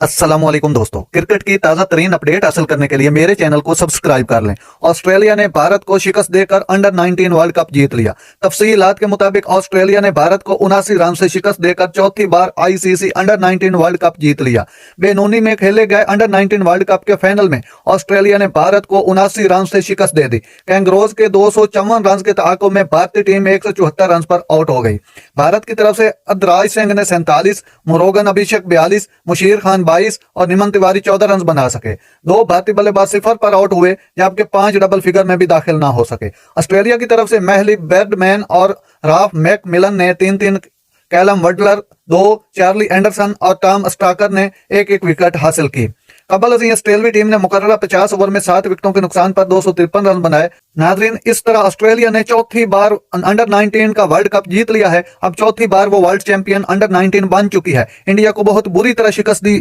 अस्सलामुअलैकुम दोस्तों, क्रिकेट की ताजा तरीन अपडेट हासिल करने के लिए मेरे चैनल को सब्सक्राइब कर लें। ऑस्ट्रेलिया ने भारत को शिकस्त देकर अंडर 19 वर्ल्ड कप जीत लिया। तफसीलात के मुताबिक ऑस्ट्रेलिया ने भारत को 79 रन से शिकस्त देकर चौथी बार आईसीसी अंडर 19 वर्ल्ड कप जीत लिया। बेनूनी में खेले गए अंडर 19 वर्ल्ड कप के फाइनल में ऑस्ट्रेलिया ने भारत को 79 रन से शिकस्त दे दी। कैंगरोज के 254 रन के तआकुब में भारतीय टीम 174 रन पर आउट हो गई। भारत की तरफ से अदराज सिंह ने 47, मुरोगन अभिषेक 42, मुशीर खान 22 और निमन तिवारी 14 रन बना सके। दो भारतीय बल्लेबाज सिफर पर आउट हुए जबकि 5 डबल फिगर में भी दाखिल ना हो सके। ऑस्ट्रेलिया की तरफ से महली बैर्डमैन और राफ मैकमिलन ने 3-3, कैलम वडलर 2, चार्ली एंडरसन और टॉम स्टाकर ने 1-1 विकेट हासिल की। कबल अज़ीं ऑस्ट्रेलियाई टीम ने मुकर्ररा 50 ओवर में 7 विकेटों के नुकसान पर 253 रन बनाए। नाजरीन, इस तरह ऑस्ट्रेलिया ने चौथी बार अंडर 19 का वर्ल्ड कप जीत लिया है। अब चौथी बार वो वर्ल्ड चैंपियन अंडर 19 बन चुकी है। इंडिया को बहुत बुरी तरह शिकस्त दी